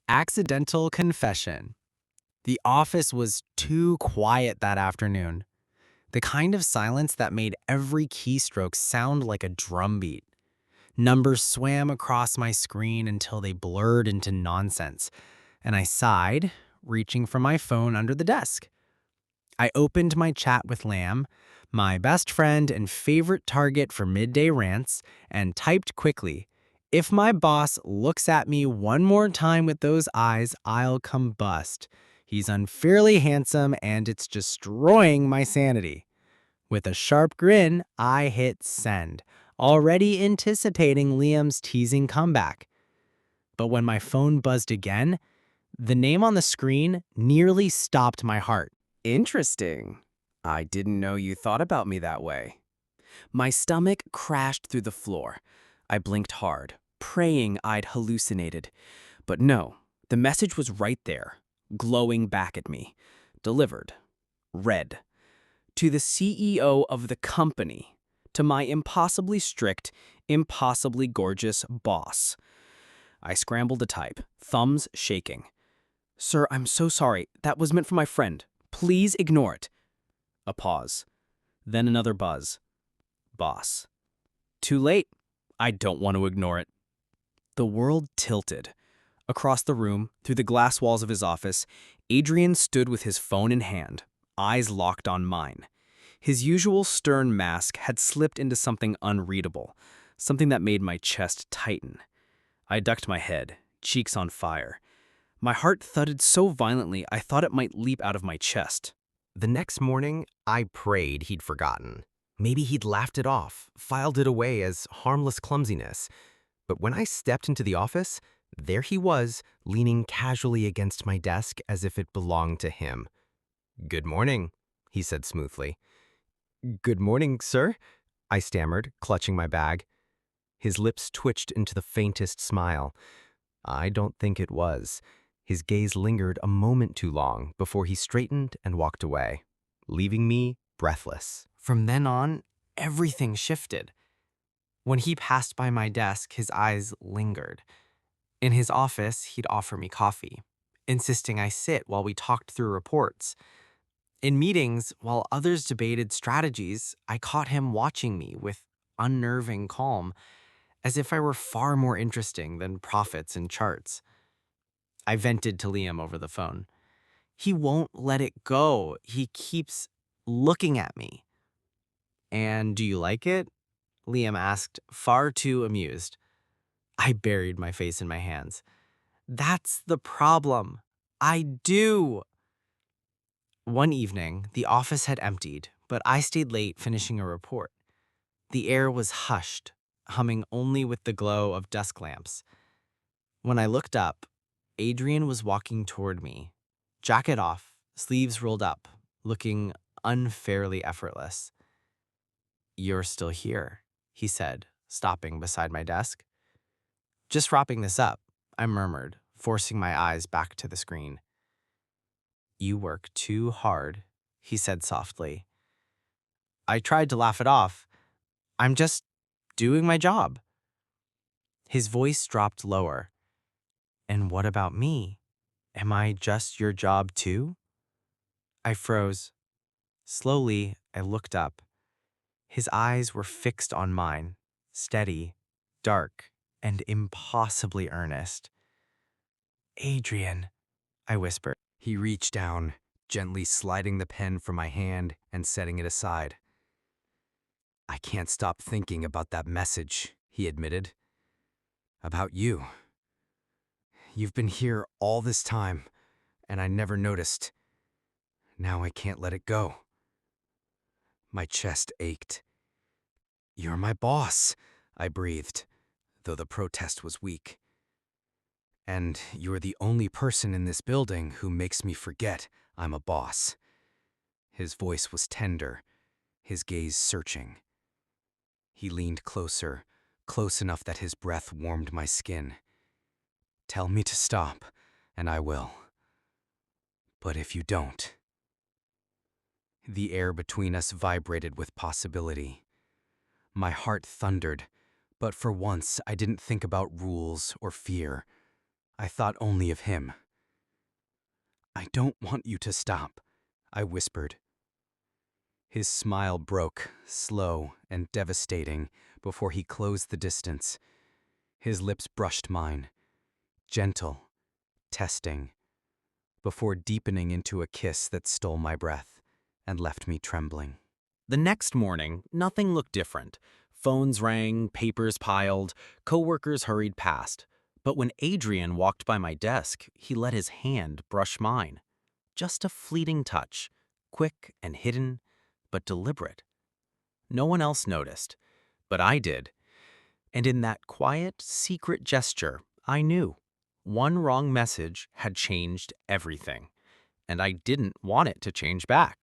Accidental confession. The office was too quiet that afternoon. The kind of silence that made every keystroke sound like a drumbeat. Numbers swam across my screen until they blurred into nonsense, and I sighed, reaching for my phone under the desk. I opened my chat with Lamb, my best friend and favorite target for midday rants, and typed quickly, "If my boss looks at me one more time with those eyes, I'll combust. He's unfairly handsome and it's destroying my sanity." With a sharp grin, I hit send, already anticipating Liam's teasing comeback. But when my phone buzzed again, the name on the screen nearly stopped my heart. Interesting. I didn't know you thought about me that way. My stomach crashed through the floor. I blinked hard, praying I'd hallucinated. But no, the message was right there, glowing back at me. Delivered. Read. To the CEO of the company. To my impossibly strict, impossibly gorgeous boss. I scrambled to type, thumbs shaking. "Sir, I'm so sorry. That was meant for my friend. Please ignore it." A pause. Then another buzz. Boss. Too late. I don't want to ignore it. The world tilted. Across the room, through the glass walls of his office, Adrian stood with his phone in hand, eyes locked on mine. His usual stern mask had slipped into something unreadable, something that made my chest tighten. I ducked my head, cheeks on fire. My heart thudded so violently I thought it might leap out of my chest. The next morning, I prayed he'd forgotten. Maybe he'd laughed it off, filed it away as harmless clumsiness. But when I stepped into the office, there he was, leaning casually against my desk as if it belonged to him. "Good morning," he said smoothly. "Good morning, sir," I stammered, clutching my bag. His lips twitched into the faintest smile. I don't think it was. His gaze lingered a moment too long before he straightened and walked away, leaving me breathless. From then on, everything shifted. When he passed by my desk, his eyes lingered. In his office, he'd offer me coffee, insisting I sit while we talked through reports. In meetings, while others debated strategies, I caught him watching me with unnerving calm, as if I were far more interesting than profits and charts. I vented to Liam over the phone. He won't let it go. He keeps looking at me. "And do you like it?" Liam asked, far too amused. I buried my face in my hands. "That's the problem. I do." One evening, the office had emptied, but I stayed late finishing a report. The air was hushed, humming only with the glow of desk lamps. When I looked up, Adrian was walking toward me, jacket off, sleeves rolled up, looking unfairly effortless. "You're still here," he said, stopping beside my desk. "Just wrapping this up," I murmured, forcing my eyes back to the screen. "You work too hard," he said softly. I tried to laugh it off. "I'm just doing my job." His voice dropped lower. "And what about me? Am I just your job too?" I froze. Slowly, I looked up. His eyes were fixed on mine, steady, dark, and impossibly earnest. "Adrian," I whispered. He reached down, gently sliding the pen from my hand and setting it aside. "I can't stop thinking about that message," he admitted. "About you. You've been here all this time, and I never noticed. Now I can't let it go." My chest ached. "You're my boss," I breathed, though the protest was weak. "And you're the only person in this building who makes me forget I'm a boss." His voice was tender, his gaze searching. He leaned closer, close enough that his breath warmed my skin. "Tell me to stop, and I will. But if you don't..." The air between us vibrated with possibility. My heart thundered, but for once I didn't think about rules or fear. I thought only of him. I don't want you to stop, I whispered. His smile broke, slow and devastating, before he closed the distance. His lips brushed mine, gentle, testing, before deepening into a kiss that stole my breath and left me trembling. The next morning, nothing looked different. Phones rang, papers piled, coworkers hurried past. But when Adrian walked by my desk, he let his hand brush mine. Just a fleeting touch, quick and hidden, but deliberate. No one else noticed, but I did. And in that quiet, secret gesture, I knew. One wrong message had changed everything, and I didn't want it to change back.